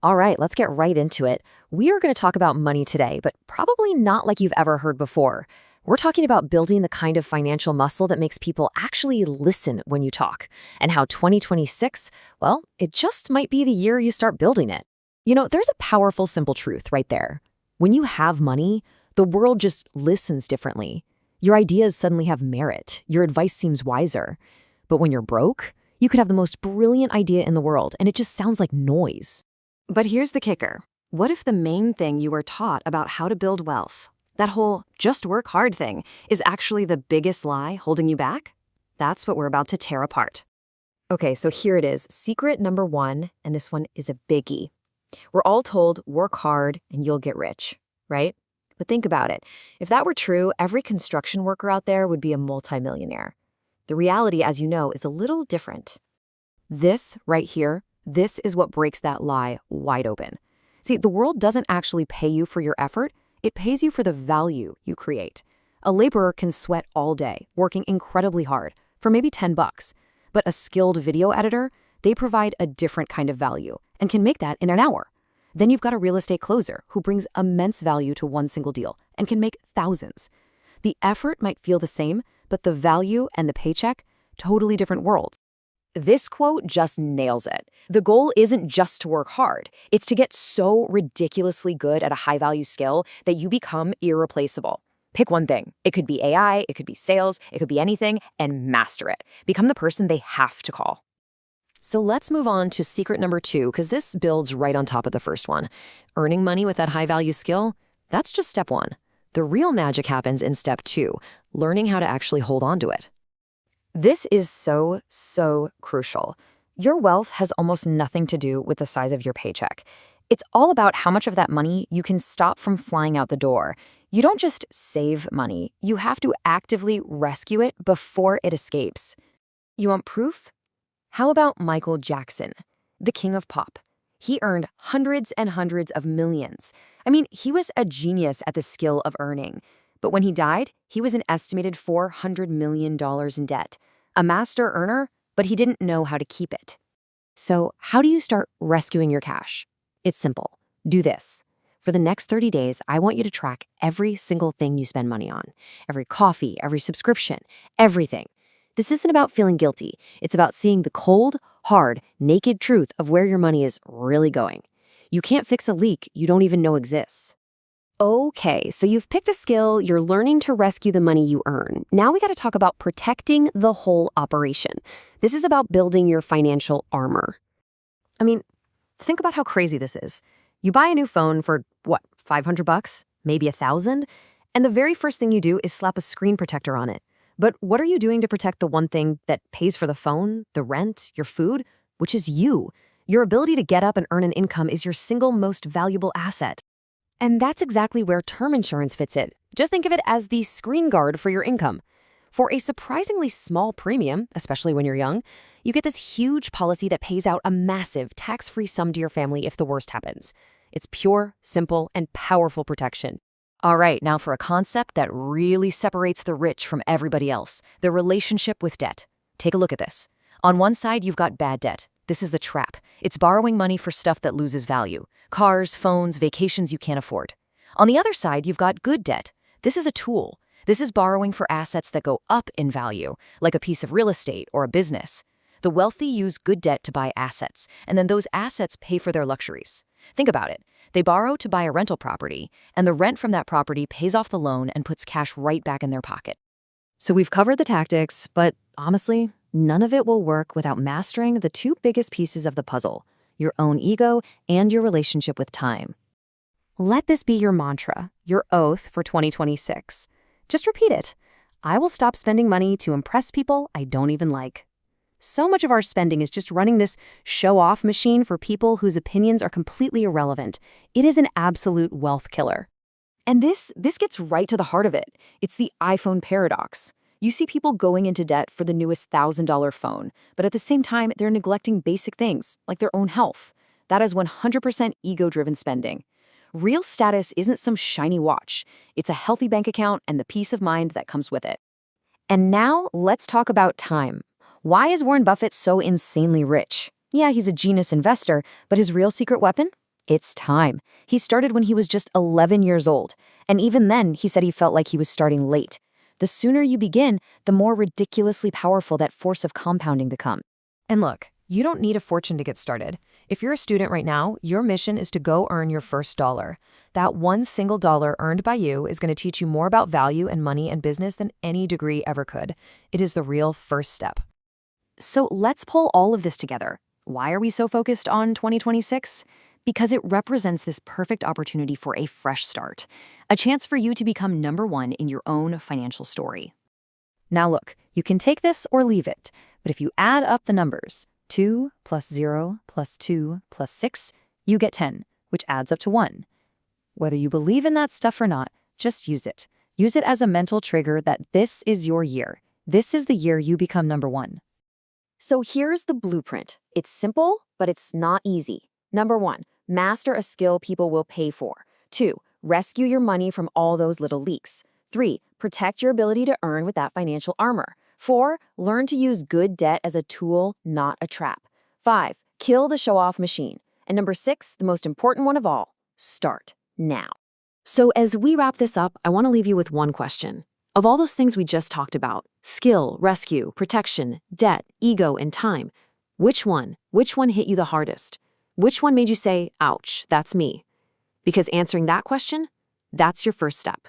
All right, let's get right into it. We are going to talk about money today, but probably not like you've ever heard before. We're talking about building the kind of financial muscle that makes people actually listen when you talk, and how 2026, well, it just might be the year you start building it. There's a powerful, simple truth right there. When you have money, the world just listens differently. Your ideas suddenly have merit. Your advice seems wiser. But when you're broke, you could have the most brilliant idea in the world, and it just sounds like noise. But here's the kicker. What if the main thing you were taught about how to build wealth, that whole just work hard thing, is actually the biggest lie holding you back? That's what we're about to tear apart. Okay, so here it is, secret number one, and this one is a biggie. We're all told work hard and you'll get rich, right? But think about it. If that were true, every construction worker out there would be a multimillionaire. The reality, as you know, is a little different. This right here, this is what breaks that lie wide open. See, the world doesn't actually pay you for your effort. It pays you for the value you create. A laborer can sweat all day, working incredibly hard, for maybe $10. But a skilled video editor, they provide a different kind of value and can make that in an hour. Then you've got a real estate closer who brings immense value to one single deal and can make thousands. The effort might feel the same, but the value and the paycheck, totally different worlds. This quote just nails it. The goal isn't just to work hard. It's to get so ridiculously good at a high-value skill that you become irreplaceable. Pick one thing. It could be AI, it could be sales, it could be anything, and master it. Become the person they have to call. So let's move on to secret number two, because this builds right on top of the first one. Earning money with that high-value skill, that's just step one. The real magic happens in step two, learning how to actually hold on to it. This is so crucial. Your wealth has almost nothing to do with the size of your paycheck. It's all about how much of that money you can stop from flying out the door. You don't just save money, you have to actively rescue it before it escapes. You want proof? How about Michael Jackson, the king of pop? He earned hundreds and hundreds of millions. I mean, he was a genius at the skill of earning. But when he died, he was an estimated $400 million in debt. A master earner, but he didn't know how to keep it. So how do you start rescuing your cash? It's simple. Do this. For the next 30 days, I want you to track every single thing you spend money on. Every coffee, every subscription, everything. This isn't about feeling guilty. It's about seeing the cold, hard, naked truth of where your money is really going. You can't fix a leak you don't even know exists. Okay, so you've picked a skill, you're learning to rescue the money you earn. Now we got to talk about protecting the whole operation. This is about building your financial armor. I mean, think about how crazy this is. You buy a new phone for, what, $500? Maybe $1,000? And the very first thing you do is slap a screen protector on it. But what are you doing to protect the one thing that pays for the phone, the rent, your food, which is you? Your ability to get up and earn an income is your single most valuable asset. And that's exactly where term insurance fits in. Just think of it as the screen guard for your income. For a surprisingly small premium, especially when you're young, you get this huge policy that pays out a massive tax-free sum to your family if the worst happens. It's pure, simple, and powerful protection. All right, now for a concept that really separates the rich from everybody else, the relationship with debt. Take a look at this. On one side, you've got bad debt. This is the trap. It's borrowing money for stuff that loses value. Cars, phones, vacations you can't afford. On the other side, you've got good debt. This is a tool. This is borrowing for assets that go up in value, like a piece of real estate or a business. The wealthy use good debt to buy assets, and then those assets pay for their luxuries. Think about it. They borrow to buy a rental property, and the rent from that property pays off the loan and puts cash right back in their pocket. So we've covered the tactics, but honestly, none of it will work without mastering the two biggest pieces of the puzzle, your own ego and your relationship with time. Let this be your mantra, your oath for 2026. Just repeat it. I will stop spending money to impress people I don't even like. So much of our spending is just running this show-off machine for people whose opinions are completely irrelevant. It is an absolute wealth killer. And this gets right to the heart of it. It's the iPhone paradox. You see people going into debt for the newest $1,000 phone, but at the same time, they're neglecting basic things, like their own health. That is 100% ego-driven spending. Real status isn't some shiny watch. It's a healthy bank account and the peace of mind that comes with it. And now, let's talk about time. Why is Warren Buffett so insanely rich? Yeah, he's a genius investor, but his real secret weapon? It's time. He started when he was just 11 years old. And even then, he said he felt like he was starting late. The sooner you begin, the more ridiculously powerful that force of compounding becomes. And look, you don't need a fortune to get started. If you're a student right now, your mission is to go earn your first dollar. That one single dollar earned by you is going to teach you more about value and money and business than any degree ever could. It is the real first step. So let's pull all of this together. Why are we so focused on 2026? Because it represents this perfect opportunity for a fresh start, a chance for you to become number one in your own financial story. Now look, you can take this or leave it, but if you add up the numbers, 2 plus 0 plus 2 plus 6, you get 10, which adds up to 1. Whether you believe in that stuff or not, just use it. Use it as a mental trigger that this is your year. This is the year you become number one. So here's the blueprint. It's simple, but it's not easy. Number 1, master a skill people will pay for. 2, rescue your money from all those little leaks. 3, protect your ability to earn with that financial armor. 4, learn to use good debt as a tool, not a trap. 5, kill the show-off machine. And number 6, the most important one of all, start now. So as we wrap this up, I want to leave you with one question. Of all those things we just talked about, skill, rescue, protection, debt, ego, and time, which one hit you the hardest? Which one made you say, ouch, that's me? Because answering that question, that's your first step.